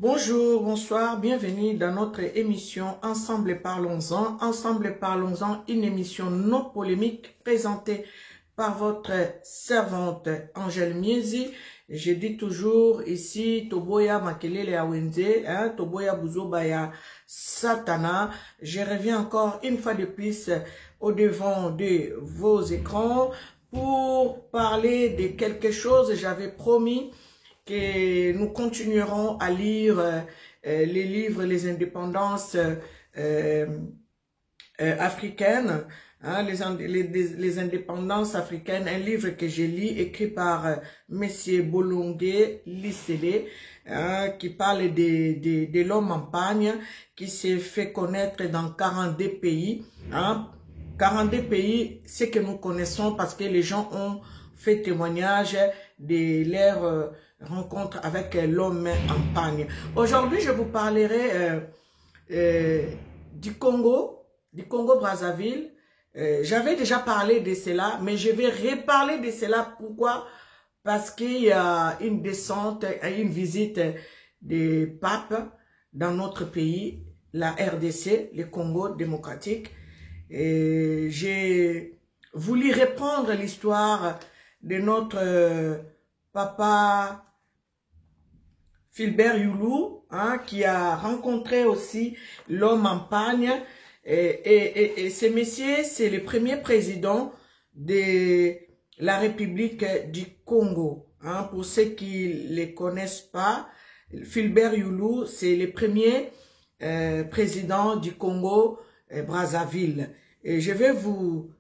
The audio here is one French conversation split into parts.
Bonjour, bonsoir, bienvenue dans notre émission Ensemble parlons-en. Ensemble parlons-en, une émission non polémique présentée par votre servante Angèle Miezi. Je dis toujours ici, Toboya Makelele Awenze, Toboya Bouzobaya Satana. Je reviens encore une fois de plus au devant de vos écrans pour parler de quelque chose. J'avais promis que nous continuerons à lire les livres, les indépendances africaines, les indépendances africaines, un livre que j'ai lu, écrit par Monsieur Bolongué Lissédé, qui parle de l'homme en pagne, qui s'est fait connaître dans 42 pays. 42 pays, c'est que nous connaissons parce que les gens ont fait témoignage de leur rencontre avec l'homme en pagne. Aujourd'hui, je vous parlerai du Congo-Brazzaville. J'avais déjà parlé de cela, mais je vais reparler de cela. Pourquoi? Parce qu'il y a une descente, une visite des papes dans notre pays, la RDC, le Congo démocratique. Et j'ai voulu reprendre l'histoire de notre papa Fulbert Youlou, qui a rencontré aussi l'homme en pagne. Et ce monsieur, c'est le premier président de la République du Congo. Pour ceux qui ne les connaissent pas, Fulbert Youlou, c'est le premier président du Congo Brazzaville. Et je vais vous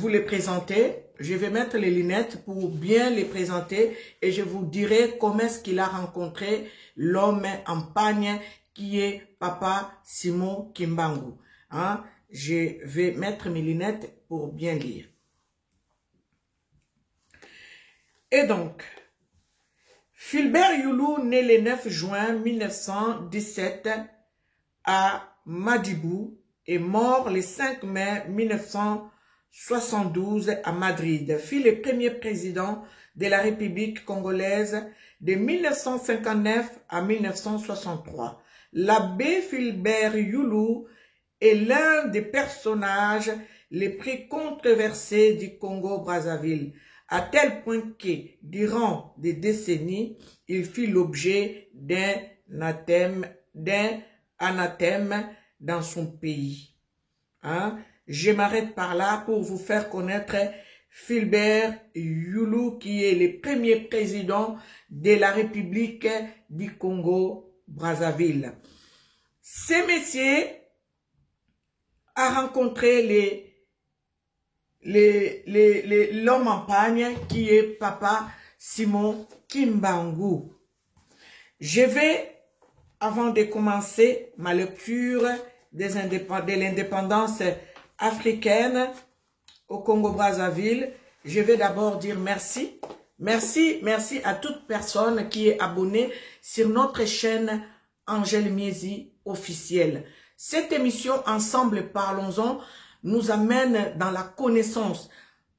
les présenter. Je vais mettre les lunettes pour bien les présenter et je vous dirai comment est-ce qu'il a rencontré l'homme en pagne qui est Papa Simon Kimbangu. Je vais mettre mes lunettes pour bien lire. Et donc, Fulbert Youlou, né le 9 juin 1917 à Madibou, est mort le 5 mai 1972 à Madrid, fut le premier président de la République congolaise de 1959 à 1963. L'abbé Fulbert Youlou est l'un des personnages les plus controversés du Congo-Brazzaville, à tel point que, durant des décennies, il fut l'objet d'un anathème dans son pays. Je m'arrête par là pour vous faire connaître Fulbert Youlou, qui est le premier président de la République du Congo-Brazzaville. Ce monsieur a rencontré l'homme en pagne qui est Papa Simon Kimbangu. Je vais, avant de commencer ma lecture de l'indépendance africaine au Congo-Brazzaville, je vais d'abord dire merci. Merci à toute personne qui est abonnée sur notre chaîne Angèle Miezi officielle. Cette émission Ensemble parlons-en nous amène dans la connaissance.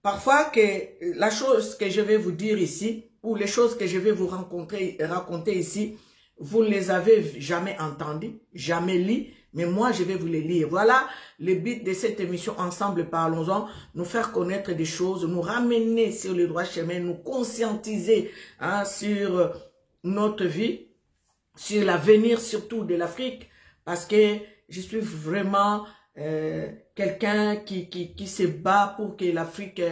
Parfois que la chose que je vais vous dire ici, ou les choses que je vais vous raconter ici, vous ne les avez jamais entendues, jamais lues, mais moi je vais vous les lire. Voilà le but de cette émission Ensemble parlons-en, nous faire connaître des choses, nous ramener sur le droit chemin, nous conscientiser sur notre vie, sur l'avenir surtout de l'Afrique, parce que je suis vraiment quelqu'un qui se bat pour que l'Afrique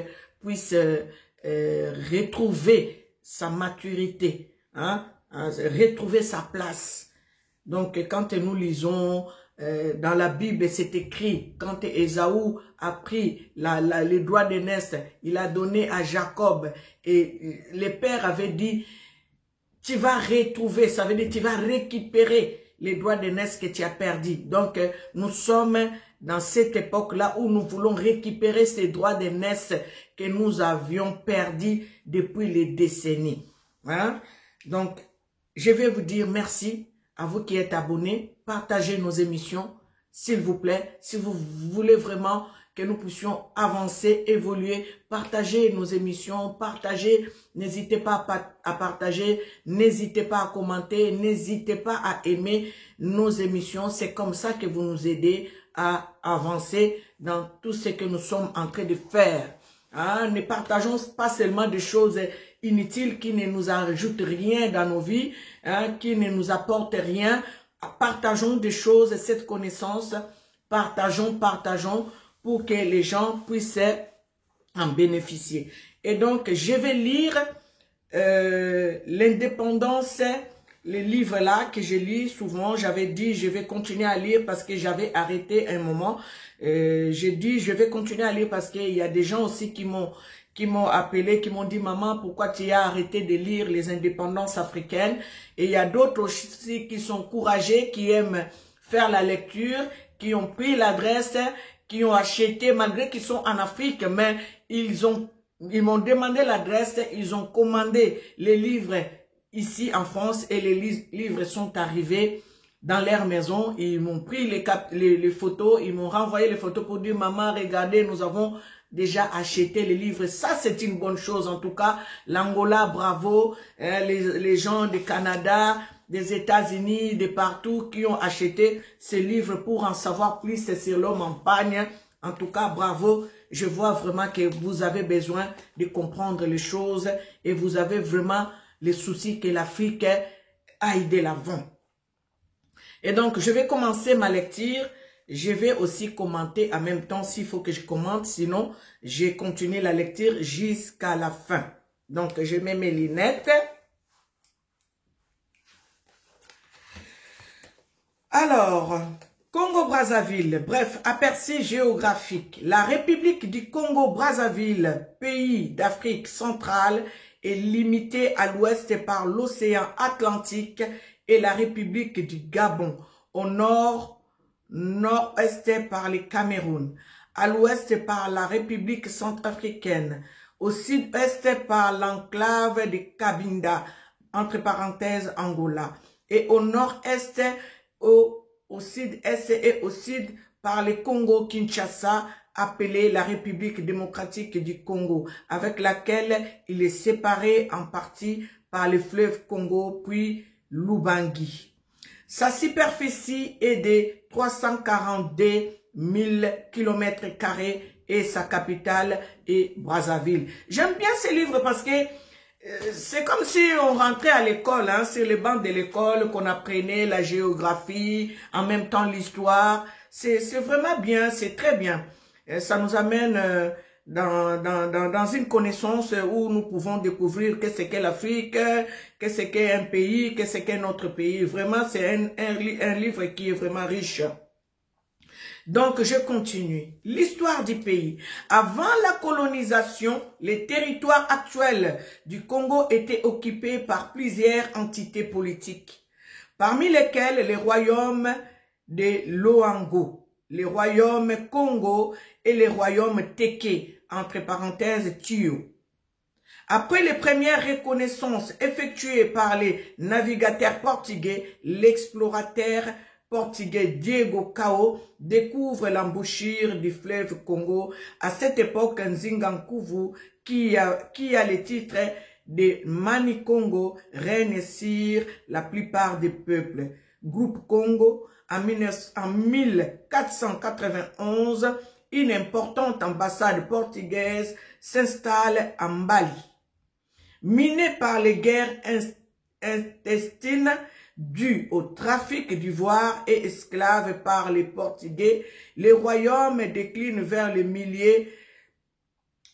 puisse retrouver sa maturité, retrouver sa place. Donc, quand nous lisons dans la Bible, c'est écrit, quand Ésaü a pris les droits d'aînesse, il a donné à Jacob, et le père avait dit, tu vas retrouver, ça veut dire tu vas récupérer les droits d'aînesse que tu as perdus. Donc, nous sommes dans cette époque-là où nous voulons récupérer ces droits d'aînesse que nous avions perdus depuis les décennies. Donc, je vais vous dire merci à vous qui êtes abonnés. Partagez nos émissions, s'il vous plaît. Si vous voulez vraiment que nous puissions avancer, évoluer, partager nos émissions, partager, n'hésitez pas à partager, n'hésitez pas à commenter, n'hésitez pas à aimer nos émissions. C'est comme ça que vous nous aidez à avancer dans tout ce que nous sommes en train de faire. Hein? Ne partageons pas seulement des choses inutiles qui ne nous ajoutent rien dans nos vies, hein, qui ne nous apportent rien. Partageons des choses, cette connaissance, partageons pour que les gens puissent en bénéficier. Et donc, je vais lire l'indépendance, les livres là que je lis souvent. J'avais dit, je vais continuer à lire parce que j'avais arrêté un moment. J'ai dit, je vais continuer à lire parce qu'il y a des gens aussi qui m'ont appelé, qui m'ont dit, maman, pourquoi tu as arrêté de lire les indépendances africaines? Et il y a d'autres aussi qui sont courageux, qui aiment faire la lecture, qui ont pris l'adresse, qui ont acheté, malgré qu'ils sont en Afrique, mais ils m'ont demandé l'adresse, ils ont commandé les livres ici en France et les livres sont arrivés dans leur maison. Ils m'ont pris les photos, ils m'ont renvoyé les photos pour dire, maman, regardez, nous avons déjà acheté les livres. Ça, c'est une bonne chose. En tout cas, l'Angola, bravo, les gens du Canada, des États-Unis, de partout, qui ont acheté ces livres pour en savoir plus sur l'homme en pagne. En tout cas, bravo. Je vois vraiment que vous avez besoin de comprendre les choses et vous avez vraiment les soucis que l'Afrique aille de l'avant. Et donc, je vais commencer ma lecture. Je vais aussi commenter en même temps s'il faut que je commente. Sinon, j'ai continué la lecture jusqu'à la fin. Donc, je mets mes lunettes. Alors, Congo-Brazzaville, bref, aperçu géographique. La République du Congo-Brazzaville, pays d'Afrique centrale, est limitée à l'ouest par l'océan Atlantique et la République du Gabon, au nord-est par le Cameroun, à l'ouest par la République centrafricaine, au sud-est par l'enclave de Cabinda, entre parenthèses Angola, et au nord-est, au sud-est et au sud par le Congo-Kinshasa, appelé la République démocratique du Congo, avec laquelle il est séparé en partie par le fleuve Congo, puis l'Ubangi. Sa superficie est de 342 000 km² et sa capitale est Brazzaville. J'aime bien ces livres parce que c'est comme si on rentrait à l'école, hein, sur les bancs de l'école, qu'on apprenait la géographie, en même temps l'histoire. C'est vraiment bien, c'est très bien. Ça nous amène dans une connaissance où nous pouvons découvrir qu'est-ce qu'est l'Afrique, qu'est-ce qu'est un pays, qu'est-ce qu'est notre pays. Vraiment, c'est un livre qui est vraiment riche. Donc, je continue. L'histoire du pays. Avant la colonisation, les territoires actuels du Congo étaient occupés par plusieurs entités politiques, parmi lesquelles les royaumes de Loango, les royaumes Congo et les royaumes Teke, entre parenthèses Tio. Après les premières reconnaissances effectuées par les navigateurs portugais, l'explorateur portugais Diego Cao découvre l'embouchure du fleuve Congo. À cette époque, Nzingankuvu, qui a le titre de Mani Congo, règne sur la plupart des peuples. Groupe Congo, en 1491, une importante ambassade portugaise s'installe en Mali. Miné par les guerres intestines dues au trafic d'ivoire et esclaves par les Portugais, le royaume décline vers le milieu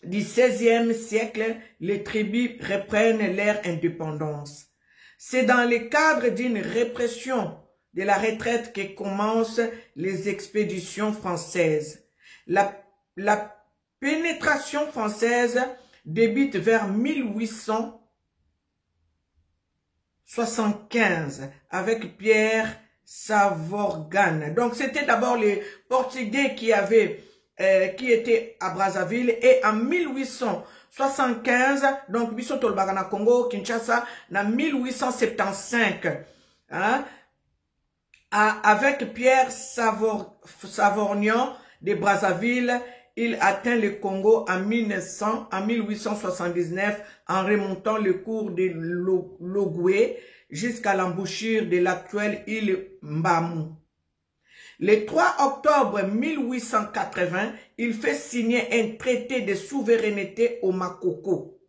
du XVIe siècle. Les tribus reprennent leur indépendance. C'est dans le cadre d'une répression de la retraite que commencent les expéditions françaises. La pénétration française débute vers 1875 avec Pierre Savorgane. Donc c'était d'abord les Portugais qui étaient à Brazzaville, et en 1875, donc biso tolbaka Congo Kinshasa en 1875, hein, avec Pierre Savorgnan de Brazzaville, il atteint le Congo en 1879 en remontant le cours de l'Ogoué jusqu'à l'embouchure de l'actuelle île Mbamou. Le 3 octobre 1880, il fait signer un traité de souveraineté au Makoko.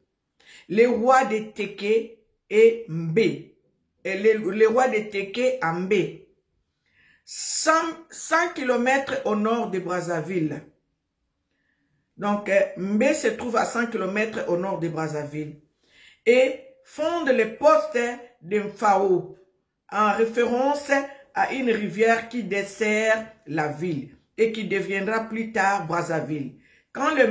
Les rois de Teke et Mbé, les rois de Teke à Mbé, 100 km au nord de Brazzaville. Donc, Mbé se trouve à 100 km au nord de Brazzaville. Et fonde le poste de Mfao, en référence à une rivière qui dessert la ville et qui deviendra plus tard Brazzaville. Dans le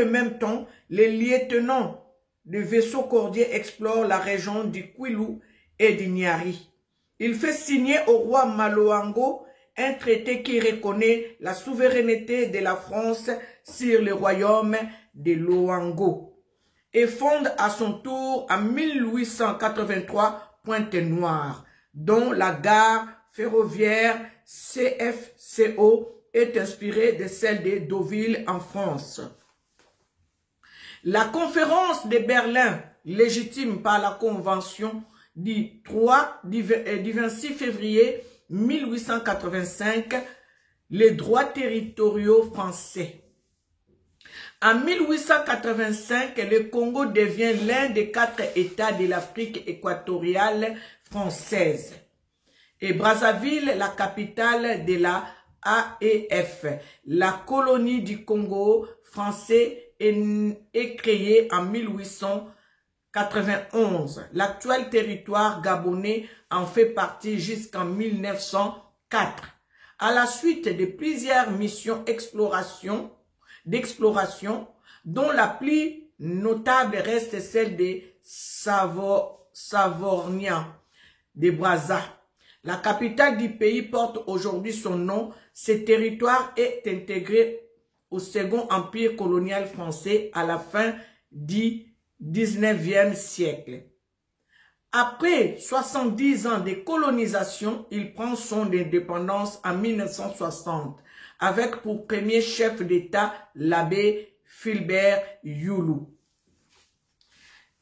même temps, les lieutenants de vaisseaux cordiers explorent la région du Kwilu et du Nyari. Il fait signer au roi Maloango un traité qui reconnaît la souveraineté de la France sur le royaume de Loango et fonde à son tour en 1883 Pointe-Noire, dont la gare ferroviaire CFCO est inspirée de celle de Deauville en France. La conférence de Berlin, légitime par la Convention du 26 février 1885, les droits territoriaux français. En 1885, le Congo devient l'un des 4 États de l'Afrique équatoriale française. Et Brazzaville, la capitale de la AEF, la colonie du Congo français, est créée en 1891. L'actuel territoire gabonais en fait partie jusqu'en 1904. À la suite de plusieurs missions d'exploration, dont la plus notable reste celle de Savornia de Brazza. La capitale du pays porte aujourd'hui son nom. Ce territoire est intégré au Second Empire colonial français à la fin du 19e siècle. Après 70 ans de colonisation, il prend son indépendance en 1960, avec pour premier chef d'État l'abbé Fulbert Youlou.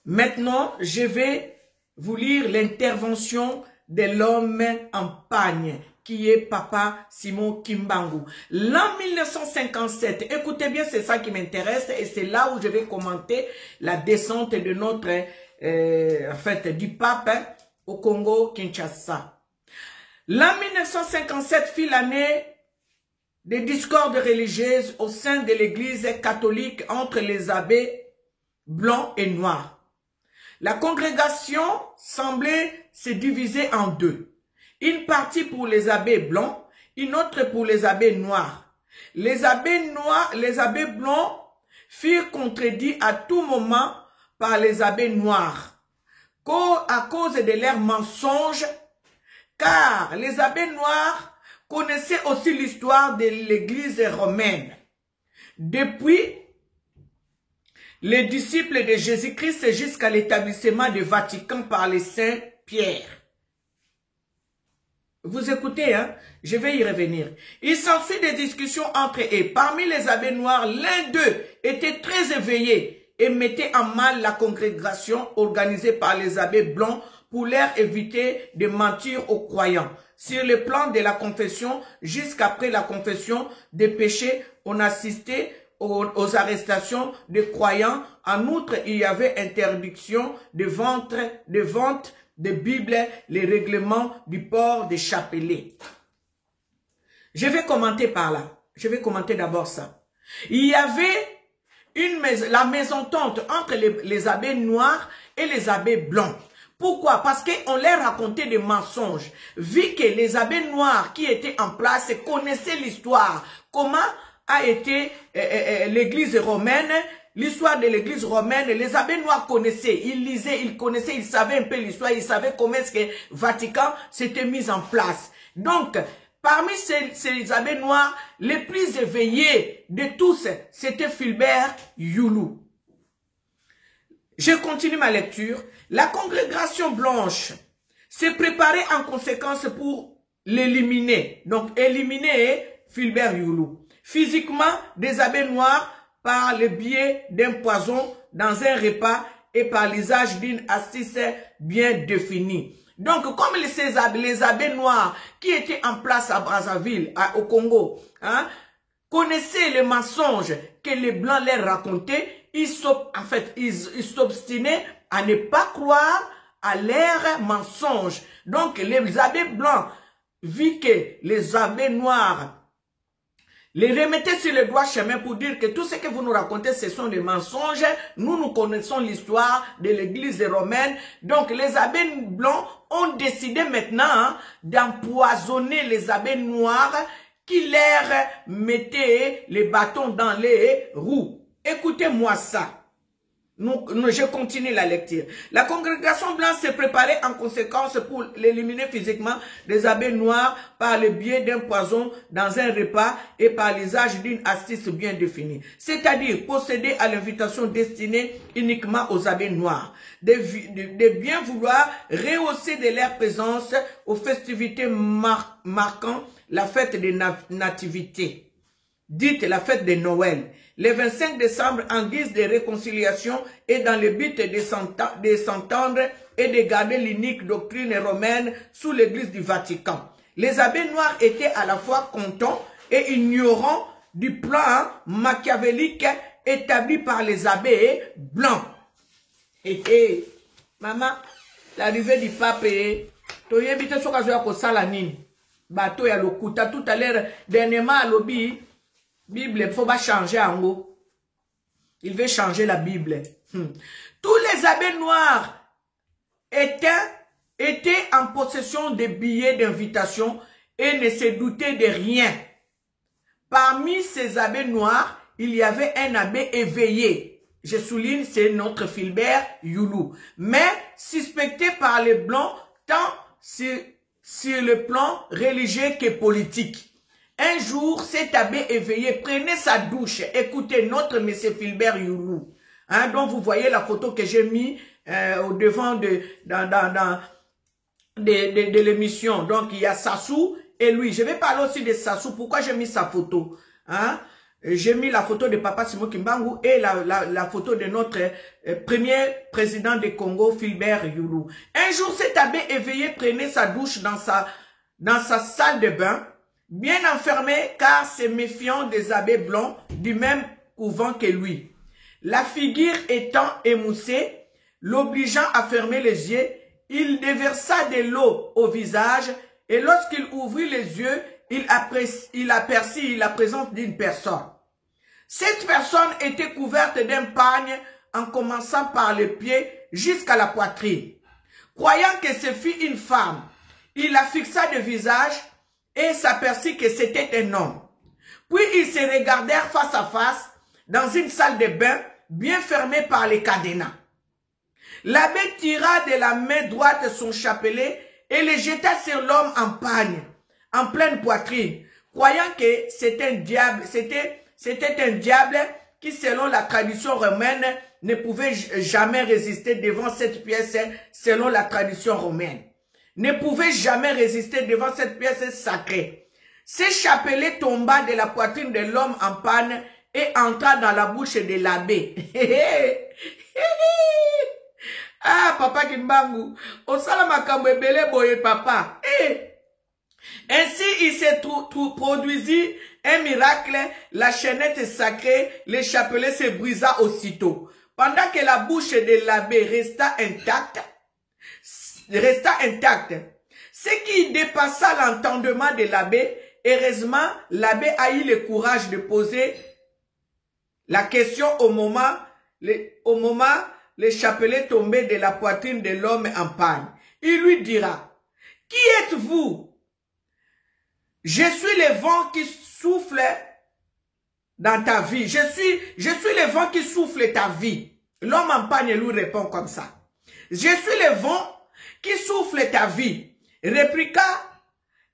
Maintenant, je vais vous lire l'intervention de l'homme en pagne, qui est Papa Simon Kimbangu. L'an 1957, écoutez bien, c'est ça qui m'intéresse, et c'est là où je vais commenter la descente de notre, du pape au Congo-Kinshasa. L'an 1957 fut l'année des discordes religieuses au sein de l'église catholique entre les abbés blancs et noirs. La congrégation semblait se diviser en deux. Une partie pour les abbés blancs, une autre pour les abbés noirs. Les abbés blancs furent contredits à tout moment par les abbés noirs, à cause de leurs mensonges, car les abbés noirs connaissaient aussi l'histoire de l'église romaine. Depuis les disciples de Jésus-Christ jusqu'à l'établissement du Vatican par les saints Pierre. Vous écoutez, hein? Je vais y revenir. Il s'ensuit des discussions entre eux. Parmi les abbés noirs, l'un d'eux était très éveillé et mettait en mal la congrégation organisée par les abbés blancs pour leur éviter de mentir aux croyants. Sur le plan de la confession, jusqu'après la confession des péchés, on assistait aux arrestations des croyants. En outre, il y avait interdiction de vente de Bible, les règlements du port des chapelets. Je vais commenter par là. Je vais commenter d'abord ça. Il y avait la mésentente entre les abbés noirs et les abbés blancs. Pourquoi? Parce qu'on leur racontait des mensonges. Vu que les abbés noirs qui étaient en place connaissaient l'histoire, comment a été l'église romaine, l'histoire de l'église romaine, les abbés noirs connaissaient, ils lisaient, ils connaissaient, ils savaient un peu l'histoire, ils savaient comment est-ce que le Vatican s'était mis en place. Donc, parmi ces abbés noirs, les plus éveillés de tous, c'était Fulbert Youlou. Je continue ma lecture. La congrégation blanche s'est préparée en conséquence pour l'éliminer. Donc, éliminer Fulbert Youlou. physiquement des abbés noirs par le biais d'un poison dans un repas et par l'usage d'une astuce bien définie. Donc, comme les abbés noirs qui étaient en place à Brazzaville, au Congo, hein, connaissaient les mensonges que les Blancs leur racontaient, ils s'obstinaient à ne pas croire à leurs mensonges. Donc, les abbés blancs, vu que les abbés noirs les remettaient sur le droit chemin pour dire que tout ce que vous nous racontez, ce sont des mensonges. Nous connaissons l'histoire de l'église romaine. Donc, les abbés blancs ont décidé maintenant hein, d'empoisonner les abbés noirs qui leur mettaient les bâtons dans les roues. Écoutez-moi ça. Je continue la lecture. La congrégation blanche s'est préparée en conséquence pour l'éliminer physiquement des abbés noirs par le biais d'un poison dans un repas et par l'usage d'une astuce bien définie. C'est-à-dire procéder à l'invitation destinée uniquement aux abbés noirs. De bien vouloir rehausser de leur présence aux festivités marquant la fête des nativités. Dite la fête de Noël, le 25 décembre en guise de réconciliation et dans le but de s'entendre et de garder l'unique doctrine romaine sous l'église du Vatican. Les abbés noirs étaient à la fois contents et ignorants du plan machiavélique établi par les abbés blancs. Maman, l'arrivée du pape, tu as évité ce que tu as dit. Bateau ya lokuta tout à l'heure, dernièrement à l'obéi. Bible, il faut pas changer en haut. Il veut changer la Bible. Tous les abbés noirs étaient en possession de billets d'invitation et ne se doutaient de rien. Parmi ces abbés noirs, il y avait un abbé éveillé. Je souligne, c'est notre Philbert Youlou. Mais suspecté par les Blancs tant sur le plan religieux que politique. Un jour, cet abbé éveillé prenait sa douche. Écoutez, notre monsieur Philbert Youlou, hein, dont vous voyez la photo que j'ai mis au devant de l'émission. Donc, il y a Sassou et lui. Je vais parler aussi de Sassou. Pourquoi j'ai mis sa photo? Hein? J'ai mis la photo de Papa Simon Kimbangu et la photo de notre premier président du Congo, Philbert Youlou. Un jour, cet abbé éveillé prenait sa douche dans sa salle de bain, bien enfermé car se méfiant des abbés blancs du même couvent que lui. La figure étant émoussée, l'obligeant à fermer les yeux, il déversa de l'eau au visage et lorsqu'il ouvrit les yeux, il aperçut la présence d'une personne. Cette personne était couverte d'un pagne en commençant par les pieds jusqu'à la poitrine. Croyant que ce fut une femme, il la fixa de visage et s'aperçut que c'était un homme. Puis ils se regardèrent face à face dans une salle de bain bien fermée par les cadenas. L'abbé tira de la main droite son chapelet et le jeta sur l'homme en pagne, en pleine poitrine, croyant que c'était un diable qui, selon la tradition romaine, ne pouvait jamais résister devant cette pièce selon la tradition romaine. Ne pouvait jamais résister devant cette pièce sacrée. Ce chapelet tomba de la poitrine de l'homme en panne et entra dans la bouche de l'abbé. Ah, papa Kimbangu, osala makambo ebele boye papa. Ainsi, il se produisit un miracle, la chaînette sacrée, le chapelet se brisa aussitôt. Pendant que la bouche de l'abbé resta intacte, ce qui dépassa l'entendement de l'abbé. Heureusement, l'abbé a eu le courage de poser la question au moment le chapelet tombé de la poitrine de l'homme en panne. Il lui dira, « Qui êtes-vous? Je suis le vent qui souffle dans ta vie. Je suis le vent qui souffle ta vie. » L'homme en panne lui répond comme ça. « Je suis le vent qui souffle ta vie. » Répliqua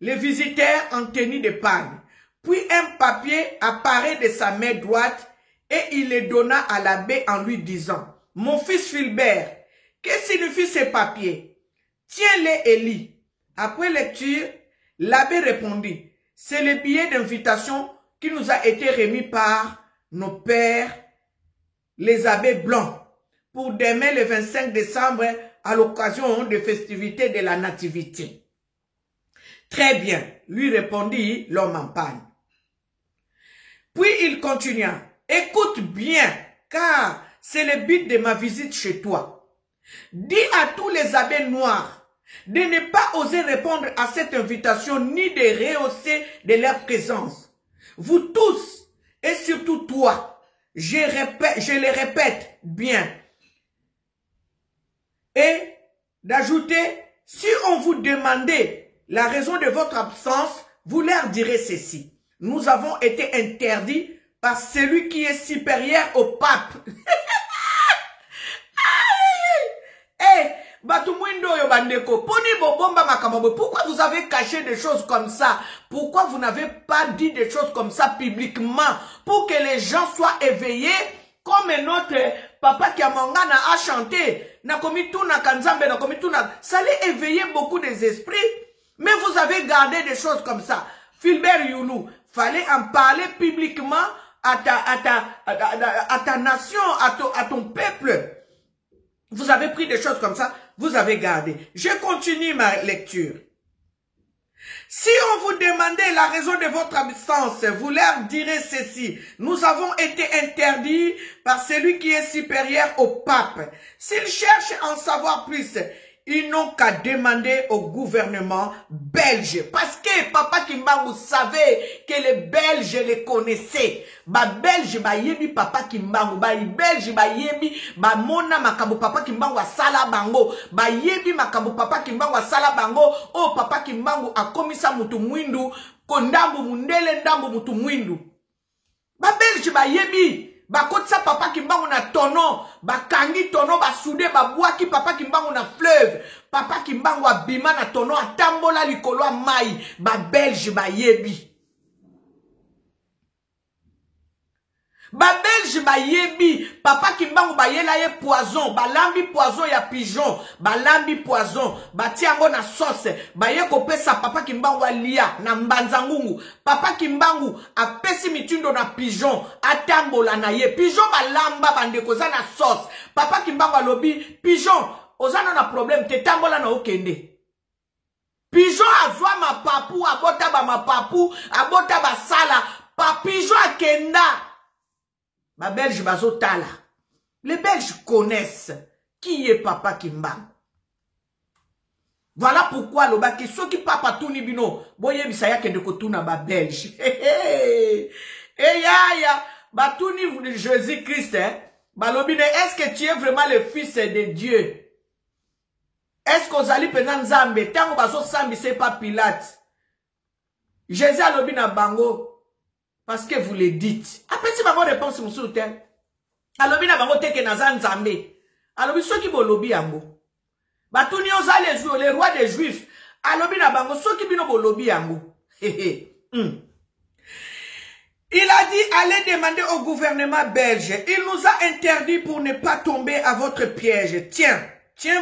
le visiteur en tenue de panne. Puis un papier apparaît de sa main droite et il le donna à l'abbé en lui disant, « Mon fils Philbert, que signifie ce papier? Tiens-le et lis. » Après lecture, l'abbé répondit, « C'est le billet d'invitation qui nous a été remis par nos pères, les abbés blancs, pour demain le 25 décembre à l'occasion des festivités de la nativité. Très bien, lui répondit l'homme en panne. Puis il continua, écoute bien, car c'est le but de ma visite chez toi. Dis à tous les abbés noirs de ne pas oser répondre à cette invitation ni de rehausser de leur présence. Vous tous, et surtout toi, je le répète bien, et d'ajouter, si on vous demandait la raison de votre absence, vous leur direz ceci. Nous avons été interdits par celui qui est supérieur au pape. Pourquoi vous avez caché des choses comme ça? Pourquoi vous n'avez pas dit des choses comme ça publiquement? Pour que les gens soient éveillés, comme notre papa Kiamangana a chanté. Ça allait éveiller beaucoup des esprits. Mais vous avez gardé des choses comme ça. Philbert Youlou, fallait en parler publiquement à ta nation, à ton peuple. Vous avez pris des choses comme ça, vous avez gardé. Je continue ma lecture. Si on vous demandait la raison de votre absence, vous leur direz ceci. Nous avons été interdits par celui qui est supérieur au pape. S'ils cherchent à en savoir plus, ils n'ont qu'à demander au gouvernement belge. Parce que Papa Kimbangu savait que les Belges les connaissaient. Ba Belge ba yebi Papa Kimbangu. Ba Belge ba yebi ba mona makambo Papa Kimbangu a sala bango. Ba yebi makambo Papa Kimbangu a sala bango. Oh Papa Kimbangu a komisa mutu mwindu. Kondambu mundele ndambu mutu mwindu. Ba Belge ba yebi. Ba kotsa Papa Kimbangu na tono, ba kangi tono, ba soude, ba boaki Papa Kimbangu na fleuve. Papa Kimbangu a bima na tono, a tambola likolo a mai, ba Belge ba yebi. Ba Belge ba yebi, Papa Kimbangu ba yela ye poison, ba lambi poison ya pigeon, ba lambi poison, ba tiango na sauce, ba ye kopesa Papa Kimbangu a lia na mbanzangungu. Papa Kimbangu a pesi mitundo na pigeon, atambola na ye. Pigeon ba lamba bandeko za na sauce. Papa Kimbangu a lobi, pigeon, ozana na problème, te tambola na okende. Pigeon azwa ma papu, abota ba ma papu, abota ba sala, pa pigeon a kenda. Ma Belge bazotala. Les Belges connaissent qui est Papa Kimbangu. Voilà pourquoi le baki ceux qui papa tuni bino boye bisaya kende kotuna ba Belge. Ya batuni Jésus Christ balobine, est-ce que tu es vraiment le fils de Dieu? Est-ce qu'on allait pendant Nzambe tango bazo sambi c'est pas Pilate? Jésus alobina bango. Parce que vous le dites. Après, si vous réponse sur le terre, alors, vous avez dit que vous avez Zambé. Alors, ceux qui vous lobby yango. Batuni oza les rois des Juifs. Alors, vous avez ceux qui vous lobby yango. Il a dit, allez demander au gouvernement belge. Il nous a interdit pour ne pas tomber à votre piège. Tiens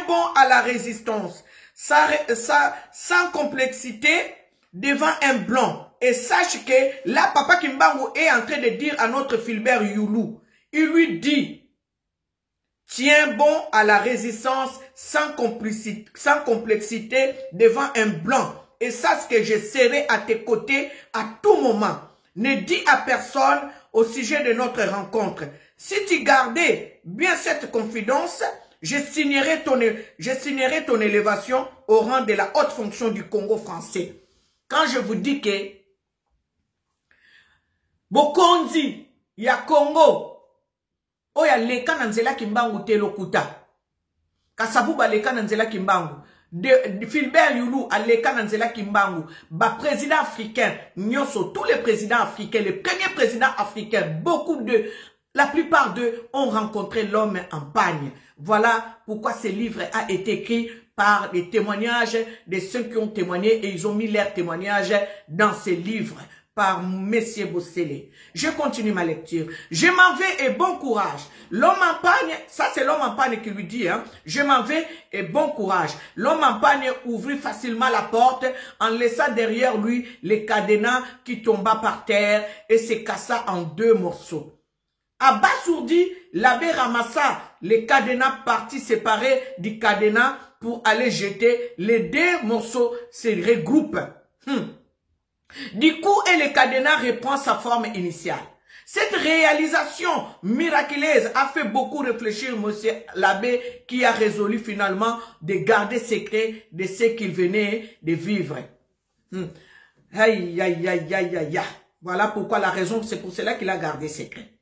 bon à la résistance. Sans complexité devant un blanc. Et sache que là, Papa Kimbangu est en train de dire à notre Philbert Youlou, il lui dit, tiens bon à la résistance sans complexité devant un blanc. Et sache que je serai à tes côtés à tout moment. Ne dis à personne au sujet de notre rencontre. Si tu gardais bien cette confidence, je signerai ton élévation au rang de la haute fonction du Congo français. Quand je vous dis que Bokonzi, ya Congo, oya leka nanzela Kimbangu te lokuta. Kasavu ba leka nanzela Kimbangu. De Philbert Youlou a leka nanzela Kimbangu. Ba président africain, nyoso, tous les présidents africains, les premiers présidents africains, la plupart d'eux ont rencontré l'homme en pagne. Voilà pourquoi ce livre a été écrit par les témoignages de ceux qui ont témoigné et ils ont mis leurs témoignages dans ces livres. par Messier Bossélé. Je continue ma lecture. Je m'en vais et bon courage. L'homme en pagne, ça c'est l'homme en pagne qui lui dit, hein. Je m'en vais et bon courage. L'homme en pagne ouvrit facilement la porte en laissant derrière lui les cadenas qui tomba par terre et se cassa en 2 morceaux. Abasourdi, l'abbé ramassa les cadenas parties séparées du cadenas pour aller jeter. Les 2 morceaux se regroupent. Du coup, et le cadenas reprend sa forme initiale. Cette réalisation miraculeuse a fait beaucoup réfléchir monsieur l'abbé qui a résolu finalement de garder secret de ce qu'il venait de vivre. Aïe, aïe, aïe, aïe, aïe. Voilà pourquoi la raison, c'est pour cela qu'il a gardé secret.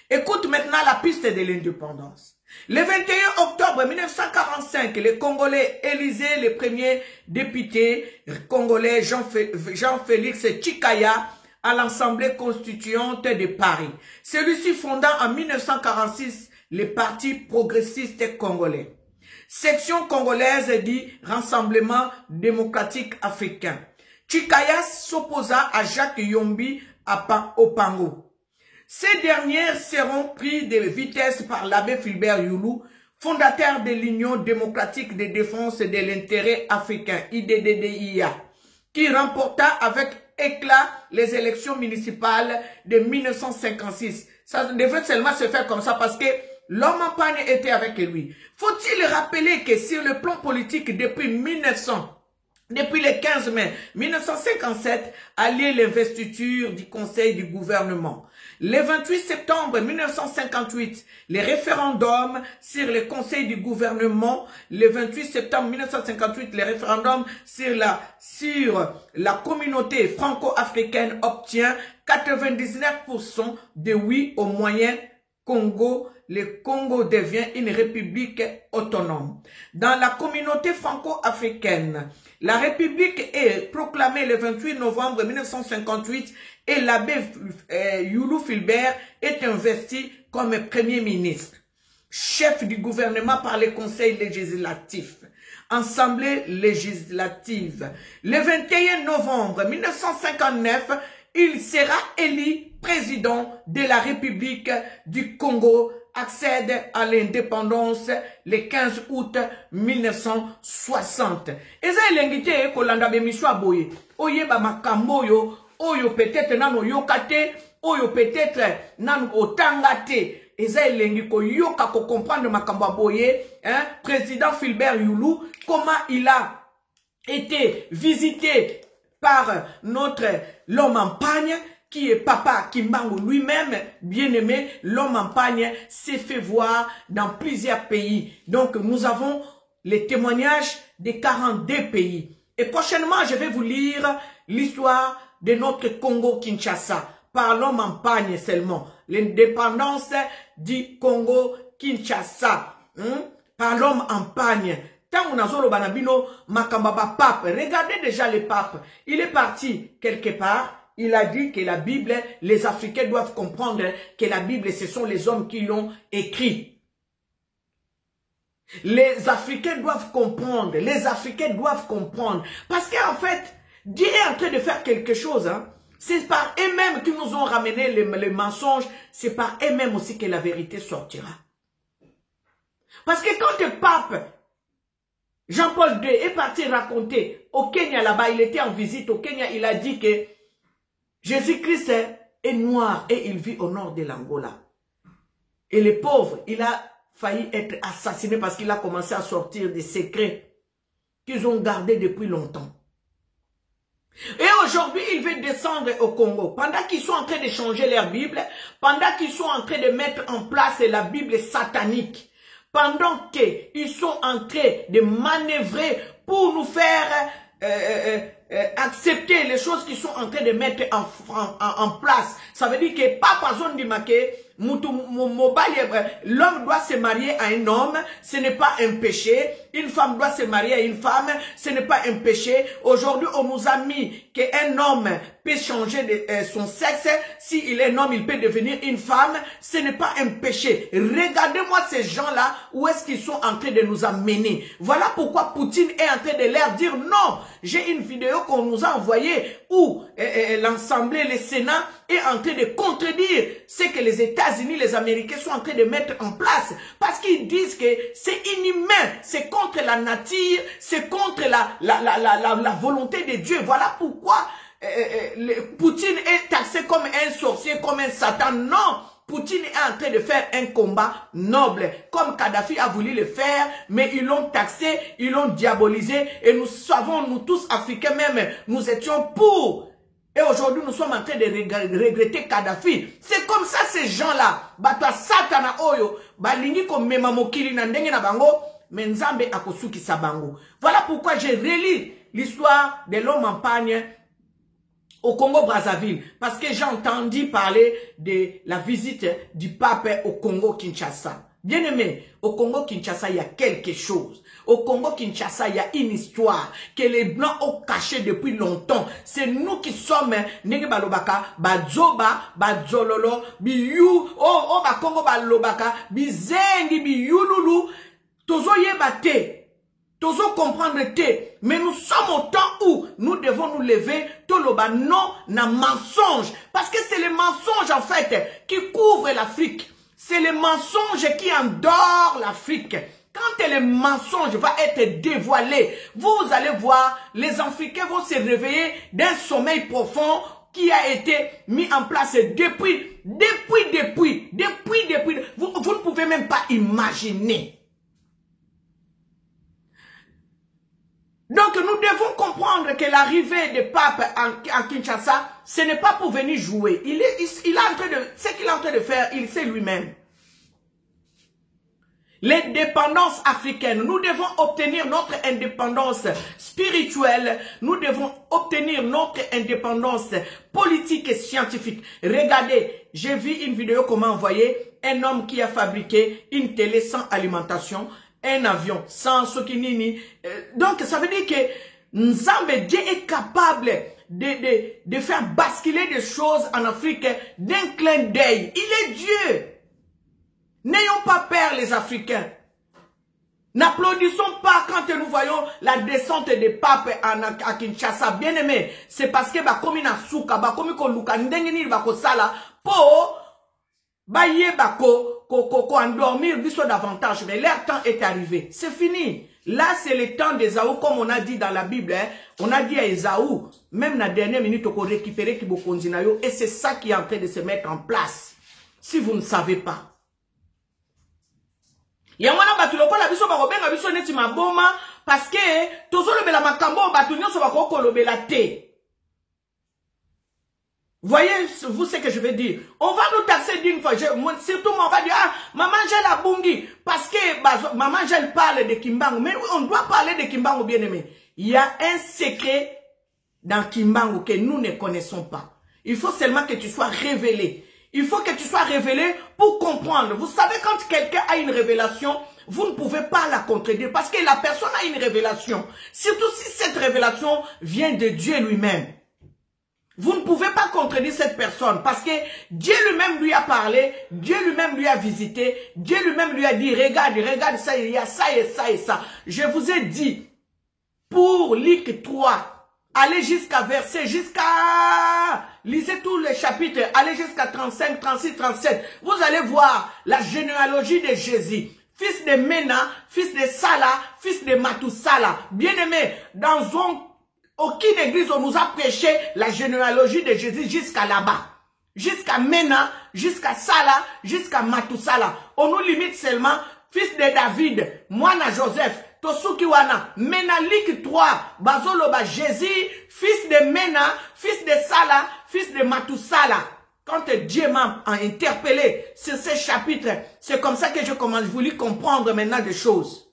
Écoute maintenant la piste de l'indépendance. Le 21 octobre 1945, les Congolais élisaient le premier député congolais Jean-Félix Tshikaya à l'Assemblée constituante de Paris. Celui-ci fonda en 1946 le Parti progressiste congolais. Section congolaise du Rassemblement démocratique africain. Tshikaya s'opposa à Jacques Yombi au Pango. Ces dernières seront pris de vitesse par l'abbé Fulbert Youlou, fondateur de l'Union démocratique de défense de l'intérêt africain, IDDDIA, qui remporta avec éclat les élections municipales de 1956. Ça devait seulement se faire comme ça parce que l'homme en pagne était avec lui. Faut-il rappeler que sur le plan politique, depuis le 15 mai 1957, a lieu l'investiture du Conseil du gouvernement. Le 28 septembre 1958, le référendum sur le Conseil du gouvernement. Le 28 septembre 1958, le référendum sur la communauté franco-africaine obtient 99% de oui au moyen Congo. Le Congo devient une république autonome. Dans la communauté franco-africaine, la république est proclamée le 28 novembre 1958 et l'abbé Youlou Fulbert est investi comme premier ministre, chef du gouvernement par le conseil législatif, assemblée législative. Le 21 novembre 1959, il sera élu président de la République du Congo, accède à l'indépendance le 15 août 1960. Eza elengite kolanda bemisho aboye. Oyeba makambo yo, oyo peut-être nano yokate, oyo peut-être nano otangate. Eza elengi ko yoka ko comprendre makambo aboye, hein, président Fulbert Youlou, comment il a été visité par l'homme en pagne, qui est Papa Kimbangu lui-même, bien-aimé, l'homme en pagne s'est fait voir dans plusieurs pays. Donc, nous avons les témoignages des 42 pays. Et prochainement, je vais vous lire l'histoire de notre Congo-Kinshasa, par l'homme en pagne seulement. L'indépendance du Congo-Kinshasa, par l'homme en pagne. Tant on banabino makambaba pape. Regardez déjà le pape. Il est parti quelque part. Il a dit que la Bible, les Africains doivent comprendre que la Bible, ce sont les hommes qui l'ont écrit. Les Africains doivent comprendre. Les Africains doivent comprendre. Parce qu'en fait, Dieu est en train de faire quelque chose. Hein. C'est par eux-mêmes qui nous ont ramené les mensonges. C'est par eux-mêmes aussi que la vérité sortira. Parce que quand le pape Jean-Paul II est parti raconter au Kenya là-bas, il était en visite au Kenya, il a dit que Jésus-Christ est noir et il vit au nord de l'Angola. Et le pauvre, il a failli être assassiné parce qu'il a commencé à sortir des secrets qu'ils ont gardés depuis longtemps. Et aujourd'hui, il veut descendre au Congo. Pendant qu'ils sont en train de changer leur Bible, pendant qu'ils sont en train de mettre en place la Bible satanique, pendant qu'ils sont en train de manœuvrer pour nous faire accepter les choses qu'ils sont en train de mettre en place. Ça veut dire que Papa Zon Dimake, L'homme doit se marier à un homme, ce n'est pas un péché. Une femme doit se marier à une femme, ce n'est pas un péché. Aujourd'hui, on nous a mis qu'un homme peut changer son sexe. S'il est un homme, il peut devenir une femme. Ce n'est pas un péché. Regardez-moi ces gens-là, où est-ce qu'ils sont en train de nous amener. Voilà pourquoi Poutine est en train de leur dire non. J'ai une vidéo qu'on nous a envoyée où l'Assemblée, le Sénat est en train de contredire ce que les États-Unis, les Américains sont en train de mettre en place. Parce qu'ils disent que c'est inhumain, c'est contre la nature, c'est contre la volonté de Dieu. Voilà pourquoi Poutine est taxé comme un sorcier, comme un Satan. Non! Poutine est en train de faire un combat noble, comme Kadhafi a voulu le faire, mais ils l'ont taxé, ils l'ont diabolisé, et nous savons, nous tous Africains même, nous étions pour. Et aujourd'hui, nous sommes en train de regretter Kadhafi. C'est comme ça, ces gens-là. Batwa satana oyo, balingi ko mema mokili na ndenge na bango, mais Nzambe akosuki sa bango. Voilà pourquoi j'ai relis l'histoire de l'homme en pagne au Congo-Brazzaville, parce que j'ai entendu parler de la visite du pape au Congo-Kinshasa. Bien aimé, au Congo-Kinshasa, il y a quelque chose. Au Congo-Kinshasa, il y a une histoire que les Blancs ont cachée depuis longtemps. C'est nous qui sommes, Nege Balobaka, Badzoba, Badzololo, Biyu, ba Congo Balobaka, Bizengi, Biyululu, Tozo Yebate. Tozo comprendre te, mais nous sommes au temps où nous devons nous lever, toloba non, na mensonge. Parce que c'est le mensonge en fait qui couvre l'Afrique. C'est le mensonge qui endort l'Afrique. Quand le mensonge va être dévoilé, vous allez voir, les Africains vont se réveiller d'un sommeil profond qui a été mis en place depuis. Vous ne pouvez même pas imaginer. Donc nous devons comprendre que l'arrivée des papes en Kinshasa, ce n'est pas pour venir jouer. Il est en train de, ce qu'il est en train de faire, il sait lui-même. Les dépendances africaines, nous devons obtenir notre indépendance spirituelle, nous devons obtenir notre indépendance politique et scientifique. Regardez, j'ai vu une vidéo qu'on m'a envoyée, un homme qui a fabriqué une télé sans alimentation, un avion sans sokinini. Donc ça veut dire que Nzambe, Dieu est capable de faire basculer des choses en Afrique d'un clin d'œil. Il est Dieu. N'ayons pas peur les Africains. N'applaudissons pas quand nous voyons la descente des papes à Kinshasa. Bien aimé, c'est parce que comme na souka, comme ko luka ndengeni bako sala po baye bako ko endormir biso davantage. Mais leur temps est arrivé. C'est fini. Là, c'est le temps d'Ésaü, comme on a dit dans la Bible. Hein. On a dit à Ésaü, même la dernière minute, on récupérer Kibokonzi na yo. Et c'est ça qui est en train de se mettre en place. Si vous ne savez pas. Yangwana batu lokola biso bakobenga biso neti maboma parce que tozolobela makambo batu nyonso bakolobela te. Voyez vous ce que je veux dire. On va nous taxer d'une fois. Surtout moi on va dire ah maman j'ai la bungi parce que maman j'ai parle de Kimbangu mais on doit parler de Kimbangu bien aimé. Il y a un secret dans Kimbangu que nous ne connaissons pas. Il faut seulement que tu sois révélé. Il faut que tu sois révélé pour comprendre. Vous savez, quand quelqu'un a une révélation, vous ne pouvez pas la contredire parce que la personne a une révélation. Surtout si cette révélation vient de Dieu lui-même. Vous ne pouvez pas contredire cette personne parce que Dieu lui-même lui a parlé, Dieu lui-même lui a visité, Dieu lui-même lui a dit, regarde ça, il y a ça et ça et ça. Je vous ai dit, pour Luc 3, allez jusqu'à verset, lisez tous les chapitres, allez jusqu'à 35, 36, 37. Vous allez voir la généalogie de Jésus. Fils de Mena, fils de Sala, fils de Matusala. Bien aimé, dans aucune église on nous a prêché la généalogie de Jésus jusqu'à là-bas. Jusqu'à Mena, jusqu'à Sala, jusqu'à Matusala. On nous limite seulement fils de David, Moana Joseph, Tosukiwana, Menalik 3, Bazoloba Jésus, fils de Mena, fils de Sala, fils de Matusala. Quand Dieu m'a interpellé sur ces chapitres, c'est comme ça que je voulu comprendre maintenant des choses.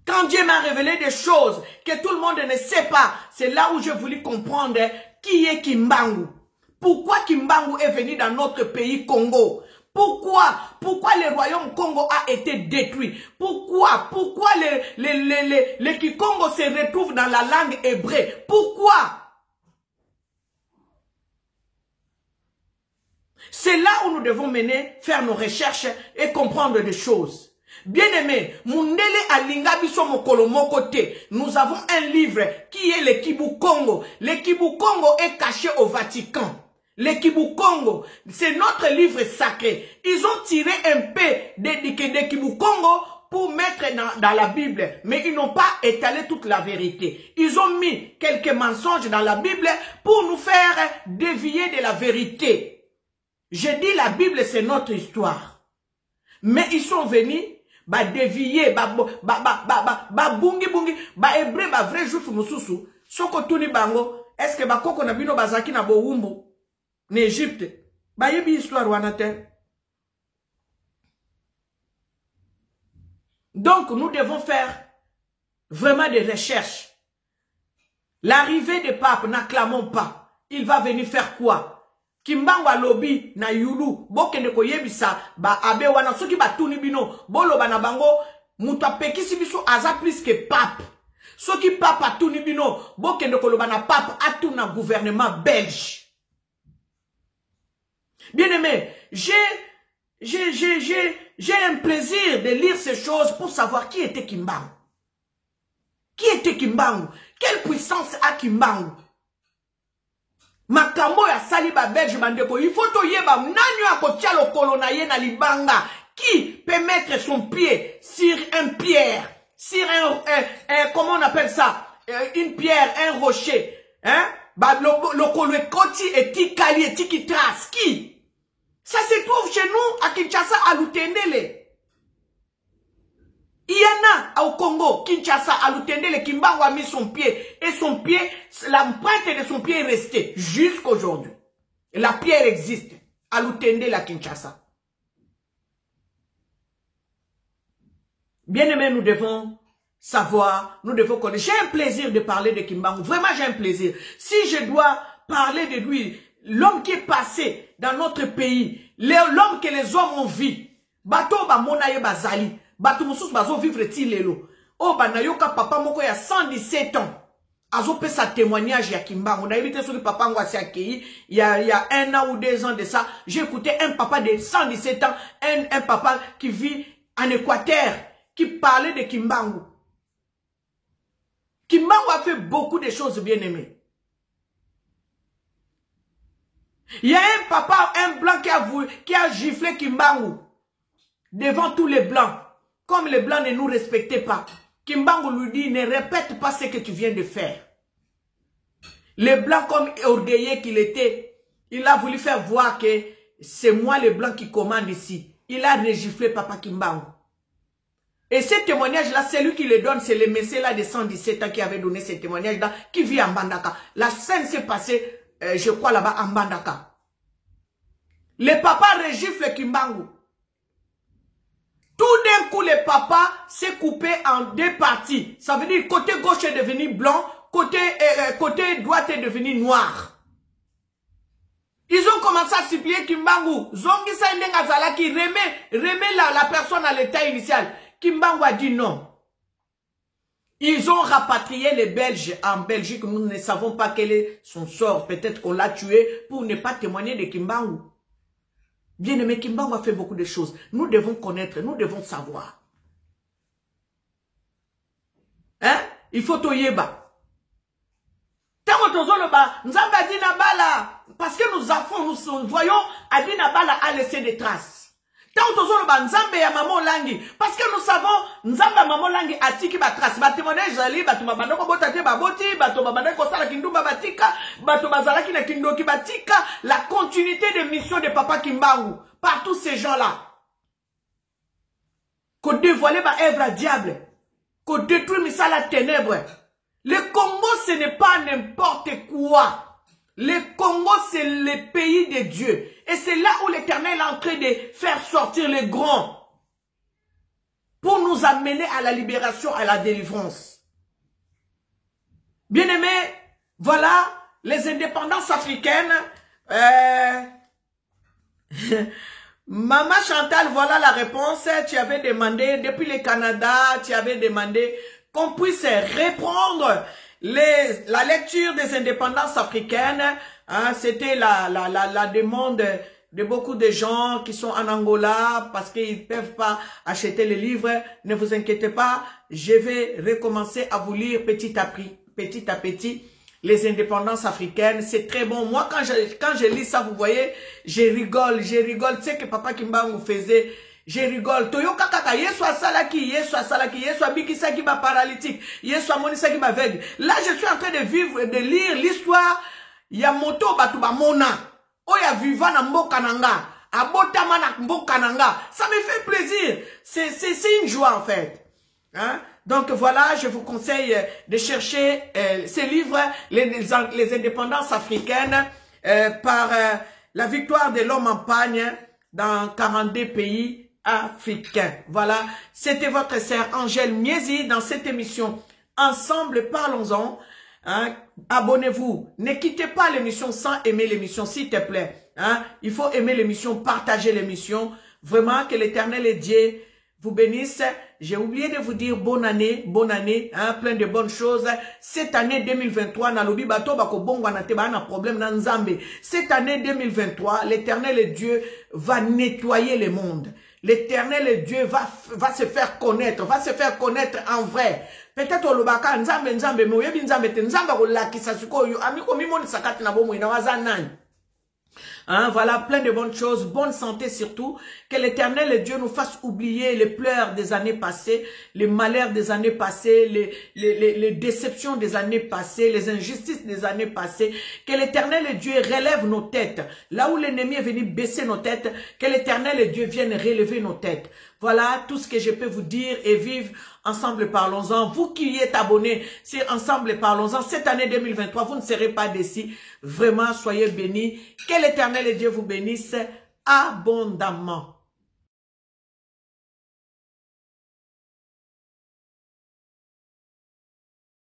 Quand Dieu m'a révélé des choses que tout le monde ne sait pas, c'est là où je voulais comprendre qui est Kimbangu. Pourquoi Kimbangu est venu dans notre pays Congo? Pourquoi le royaume Congo a été détruit? Pourquoi les Kikongo se retrouvent dans la langue hébreu? Pourquoi? C'est là où nous devons faire nos recherches et comprendre des choses. Bien-aimé, Mundele Alinga Biso Mokolo Mokote, nous avons un livre qui est le Kibu Congo. Le Kibu Congo est caché au Vatican. Le Kibu Congo, c'est notre livre sacré. Ils ont tiré un peu de Kibu Congo pour mettre dans la Bible, mais ils n'ont pas étalé toute la vérité. Ils ont mis quelques mensonges dans la Bible pour nous faire dévier de la vérité. Je dis la Bible, c'est notre histoire. Mais ils sont venus dévier, bungi, hébreu, vrai juif mususu. Soko tuni bango, est-ce que koko na bino bazaki na boumbu? En Égypte, yebi histoire wanate. Donc, nous devons faire vraiment des recherches. L'arrivée des papes, n'acclamons pas. Il va venir faire quoi? Kimbangu lobby na yulu, bokende koyebisa, abe wana, soki tuni bino, bolo na bango, muta pekisi biso aza plus que pape. Soki papa tuni bino, bokende koloba na pape, atuna gouvernement belge. Bien-aimé, j'ai un plaisir de lire ces choses pour savoir qui était Kimbangu. Qui était Kimbangu? Quelle puissance a Kimbangu? Makambo ya saliba belge bandeko, il faut toyeba nanyo akotia lokolo na ye na libanga. Qui peut mettre son pied sur une pierre, sur comment on appelle ça? Une pierre, un rocher, hein? Lokolo ekoti etikali etikitras. Qui? Ça se trouve chez nous, à Kinshasa, à Lutendele. Il y en a au Congo, Kinshasa, à Lutendele, Kimbangu a mis son pied. Et son pied, l'empreinte de son pied est restée jusqu'à aujourd'hui. La pierre existe à Lutendele, à Kinshasa. Bien-aimés, nous devons savoir, nous devons connaître. J'ai un plaisir de parler de Kimbangu. Vraiment, j'ai un plaisir. Si je dois parler de lui, l'homme qui est passé dans notre pays, l'homme que les hommes ont vu, bato ba monaye bazali, bato musus bazo vivre ti lelo. Oh banayoka papa moko ya 117 ans. Azo pe sa témoignage ya Kimbangu. On a évité sur le papa ngwasi akei. Il y a 1 an ou 2 ans de ça, j'ai écouté un papa de 117 ans, un papa qui vit en Équateur, qui parlait de Kimbangu. Kimbangu a fait beaucoup de choses bien aimées. Il y a un papa, un blanc qui a giflé Kimbangu devant tous les blancs. Comme les blancs ne nous respectaient pas. Kimbangu lui dit, ne répète pas ce que tu viens de faire. Les blancs, comme orgueilleux qu'il était, il a voulu faire voir que c'est moi le blanc qui commande ici. Il a regiflé papa Kimbangu. Et ce témoignage-là, c'est lui qui le donne, c'est le monsieur là de 117 ans qui avait donné ce témoignage-là, qui vit en Mbandaka. La scène s'est passée, je crois là-bas, en Mbandaka. Le papa regifle Kimbangu. Tout d'un coup, le papa s'est coupé en 2 parties. Ça veut dire côté gauche est devenu blanc, côté droit est devenu noir. Ils ont commencé à supplier Kimbangu. Zongi Saïndenga Zalaki remet la personne à l'état initial. Kimbangu a dit non. Ils ont rapatrié les Belges en Belgique. Nous ne savons pas quel est son sort. Peut-être qu'on l'a tué pour ne pas témoigner de Kimbangu. Bien aimé, Kimbangu a fait beaucoup de choses. Nous devons connaître, nous devons savoir. Hein? Il faut toyeba. Parce que nous voyons Adina Bala a laissé des traces. Parce que nous savons, Nzamba Maman Langi a tiki ba trace, ba témoignage zali, ba to babana ko botate ba boti, ba to babana ko sala kindumba batika, ba to bazala ki na kindoki batika, la continuité de mission de Papa Kimbangu par tous ces gens-là. Qu'on dévoile ba œuvre à diable, qu'on détruit ça la ténèbre. Le Congo ce n'est pas n'importe quoi. Le Congo, c'est le pays de Dieu. Et c'est là où l'Éternel est en train de faire sortir les grands. Pour nous amener à la libération, à la délivrance. Bien-aimés, voilà les indépendances africaines. Maman Chantal, voilà la réponse. Tu avais demandé, depuis le Canada, tu avais demandé qu'on puisse reprendre la lecture des indépendances africaines. Hein, c'était la demande de beaucoup de gens qui sont en Angola parce qu'ils ne peuvent pas acheter les livres. Ne vous inquiétez pas, je vais recommencer à vous lire petit à petit les indépendances africaines. C'est très bon. Moi, quand je lis ça, vous voyez, je rigole. Tu sais que Papa Kimbangu faisait, je rigole. Toyoka kaka, yeswa salaki, yeswa bikisa ki ba paralytique, yeswa monisa ki ba aveugle. Là, je suis en train de lire l'histoire. Yamoto batuba mona. Oya viva na mboka nanga. Abotama na mboka nanga. Ça me fait plaisir. C'est une joie, en fait. Hein? Donc voilà, je vous conseille de chercher ces livres, les indépendances africaines, par la victoire de l'homme en pagne dans 42 pays africains. Voilà, c'était votre sœur Angèle Miezi dans cette émission. Ensemble, parlons-en. Hein? Abonnez-vous. Ne quittez pas l'émission sans aimer l'émission, s'il te plaît. Hein? Il faut aimer l'émission, partager l'émission. Vraiment, que l'Éternel et Dieu vous bénisse. J'ai oublié de vous dire bonne année, hein, plein de bonnes choses. Cette année 2023, nalobi bato bako bongo na te ba na problème na Nzambe. Cette année 2023, l'Éternel et Dieu va nettoyer le monde. L'Éternel et Dieu va se faire connaître, en vrai. Peut-être au lobaka Nzambe mo yebi Nzambe te Nzambe ko lakisa sikoyo amiko mimoni sakati na bomo ina wazanani. Hein, voilà, plein de bonnes choses, bonne santé surtout, que l'Éternel et Dieu nous fasse oublier les pleurs des années passées, les malheurs des années passées, les déceptions des années passées, les injustices des années passées, que l'Éternel et Dieu relève nos têtes, là où l'ennemi est venu baisser nos têtes, que l'Éternel et Dieu vienne relever nos têtes. Voilà tout ce que je peux vous dire et vivre ensemble, parlons-en. Vous qui y êtes abonnés, c'est ensemble, parlons-en. Cette année 2023, vous ne serez pas déçus. Vraiment, soyez bénis. Que l'Éternel et Dieu vous bénisse abondamment.